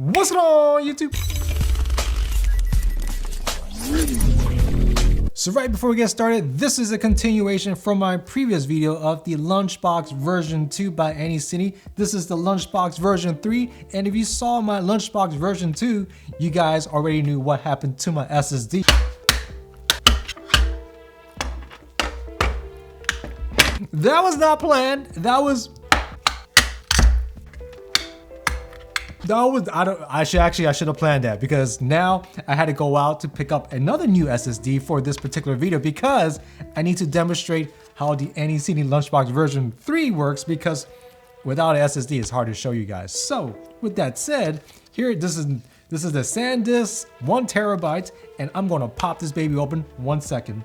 What's going on, YouTube? So right before we get started, this is a continuation from my previous video of the Lunchbox version 2 by Andycine. This is the Lunchbox version 3, and if you saw my Lunchbox version 2, you guys already knew what happened to my SSD. That was not planned. I should have planned that, because now I had to go out to pick up another new SSD for this particular video because I need to demonstrate how the Andycine Lunchbox version 3 works, because without an SSD it's hard to show you guys. So with that said, here this is the SanDisk 1 terabyte, and I'm gonna pop this baby open. 1 second.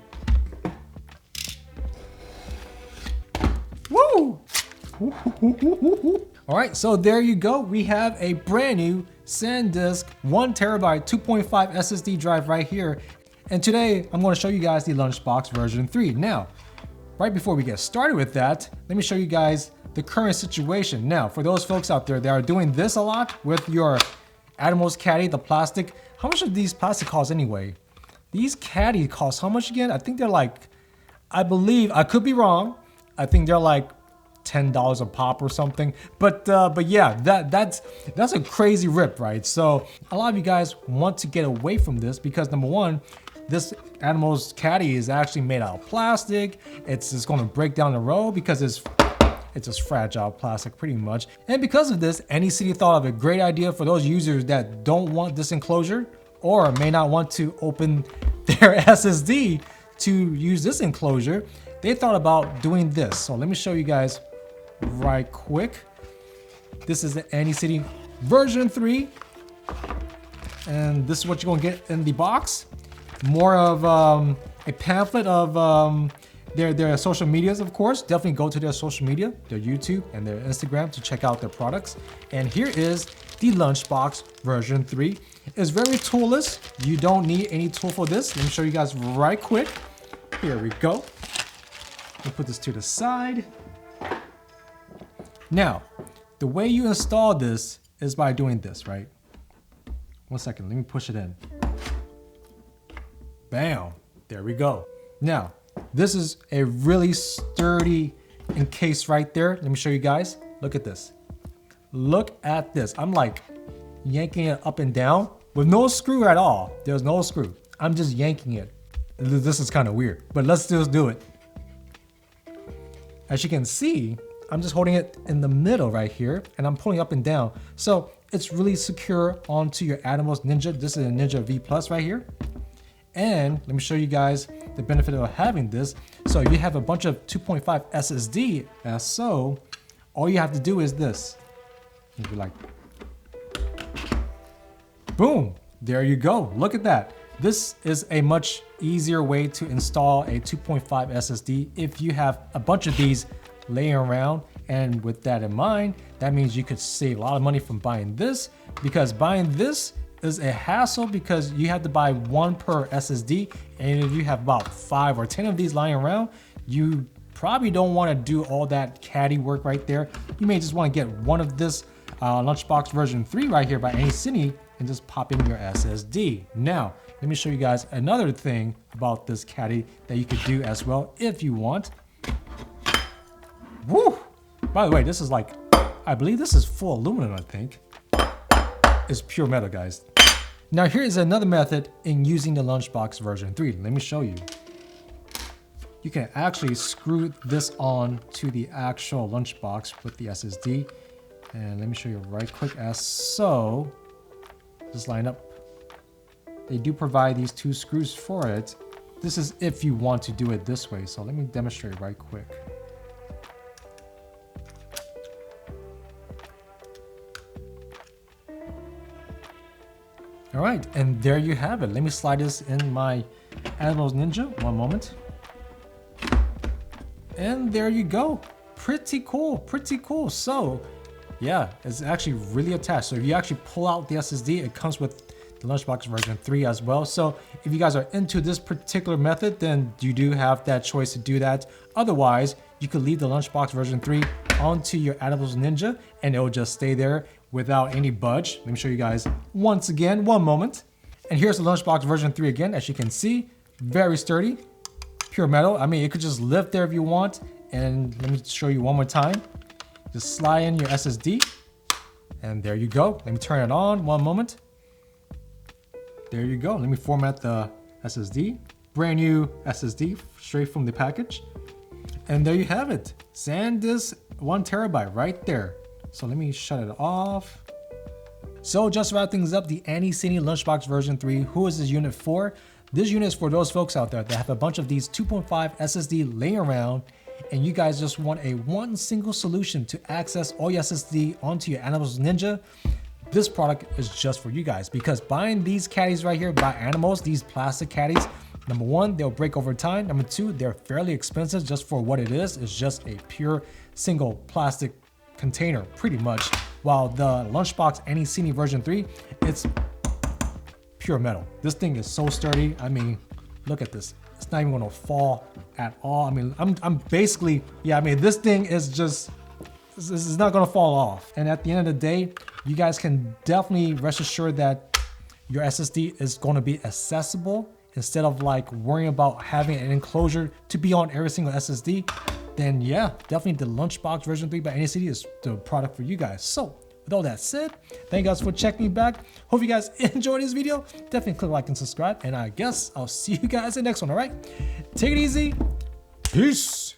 Woo! All right, so there you go. We have a brand new SanDisk 1 terabyte 2.5 SSD drive right here. And today I'm going to show you guys the Lunchbox version 3. Now, right before we get started with that, let me show you guys the current situation. Now, for those folks out there that are doing this a lot with your Atomos caddy, the plastic, how much do these plastic cost anyway? These caddy cost how much again? I think they're like, I believe, I could be wrong, I think they're like $10 a pop or something, but yeah, that's a crazy rip, right? So a lot of you guys want to get away from this because, number one, this Atomos caddy is actually made out of plastic. It's just going to break down the road because it's just fragile plastic pretty much. And because of this, Andycine thought of a great idea for those users that don't want this enclosure or may not want to open their SSD to use this enclosure. They thought about doing this. So let me show you guys right quick. This is the Andycine version 3, and this is what you're gonna get in the box. More of a pamphlet of their social medias, of course. Definitely go to their social media, their YouTube and their Instagram, to check out their products. And here is the Lunchbox version 3. It's very toolless. You don't need any tool for this. Let me show you guys right quick. Here we go. We'll put this to the side. Now, the way you install this is by doing this, right? 1 second, let me push it in. Bam, there we go. Now, this is a really sturdy encase right there. Let me show you guys. Look at this. Look at this. I'm like yanking it up and down with no screw at all. There's no screw. I'm just yanking it. This is kind of weird, but let's just do it. As you can see, I'm just holding it in the middle right here, and I'm pulling up and down. So it's really secure onto your Atomos Ninja. This is a Ninja V Plus right here. And let me show you guys the benefit of having this. So if you have a bunch of 2.5 SSD, as so, all you have to do is this. You'd be like, boom, there you go. Look at that. This is a much easier way to install a 2.5 SSD if you have a bunch of these laying around. And with that in mind, that means you could save a lot of money from buying this, because buying this is a hassle because you have to buy one per SSD. And if you have about 5 or 10 of these lying around, you probably don't want to do all that caddy work right there. You may just want to get one of this Lunchbox version 3 right here by Andycine and just pop in your SSD. Now, let me show you guys another thing about this caddy that you could do as well if you want. Woo! By the way, this is like, I believe this is full aluminum, I think. It's pure metal, guys. Now here is another method in using the Lunchbox version 3. Let me show you. You can actually screw this on to the actual Lunchbox with the SSD. And let me show you right quick as so. Just line up. They do provide these 2 screws for it. This is if you want to do it this way. So let me demonstrate right quick. All right, and there you have it. Let me slide this in my Atomos Ninja. 1 moment. And there you go. Pretty cool, pretty cool. So yeah, it's actually really attached. So if you actually pull out the SSD, it comes with the Lunchbox version 3 as well. So if you guys are into this particular method, then you do have that choice to do that. Otherwise, you could leave the Lunchbox version 3 onto your Atomos Ninja and it will just stay there without any budge. Let me show you guys once again, one moment. And here's the Lunchbox version 3 again. As you can see, very sturdy, pure metal. I mean, it could just lift there if you want. And let me show you one more time. Just slide in your SSD and there you go. Let me turn it on, one moment. There you go. Let me format the SSD. Brand new SSD straight from the package. And there you have it. SanDisk 1 terabyte right there. So let me shut it off. So just to wrap things up, the Andycine Lunchbox version 3, who is this unit for? This unit is for those folks out there that have a bunch of these 2.5 SSD laying around and you guys just want one single solution to access all your SSD onto your Atomos Ninja. This product is just for you guys because buying these caddies right here by Atomos, these plastic caddies, number one, they'll break over time. Number two, they're fairly expensive just for what it is. It's just a pure single plastic container pretty much. While the Lunchbox Andycine version 3, it's pure metal. This thing is so sturdy. I mean, look at this. It's not even gonna fall at all. I mean, I'm basically, yeah, I mean, this thing is just, this is not gonna fall off. And at the end of the day, you guys can definitely rest assured that your SSD is gonna be accessible instead of like worrying about having an enclosure to be on every single SSD. Then yeah, definitely the Lunchbox version 3 by Andycine is the product for you guys. So with all that said, thank you guys for checking me back. Hope you guys enjoyed this video. Definitely click like and subscribe. And I guess I'll see you guys in the next one, all right? Take it easy. Peace.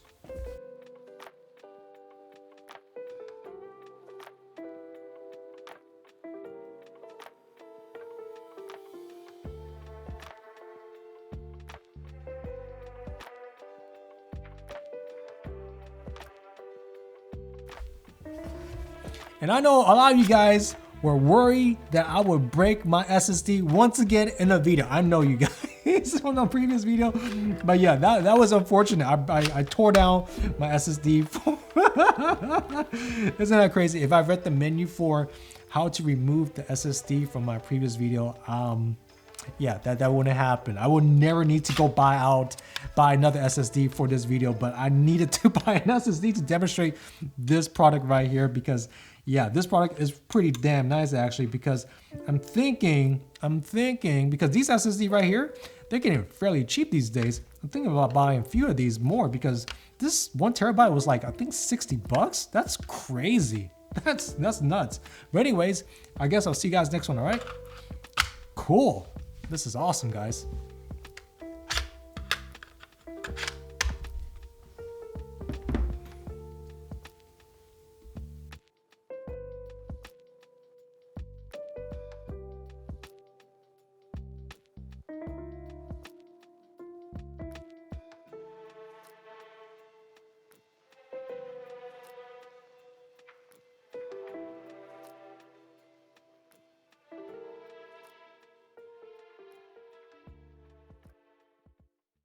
And I know a lot of you guys were worried that I would break my SSD once again in a video. I know you guys from the previous video, but yeah, that was unfortunate. I tore down my SSD. Isn't that crazy? If I read the menu for how to remove the SSD from my previous video, yeah, that wouldn't happen. I would never need to go buy another SSD for this video, but I needed to buy an SSD to demonstrate this product right here because yeah, this product is pretty damn nice actually because I'm thinking because these SSD right here, they're getting fairly cheap these days. I'm thinking about buying a few of these more because this 1 terabyte was like, I think 60 bucks. That's crazy. That's nuts. But anyways, I guess I'll see you guys next one, all right? Cool. This is awesome, guys.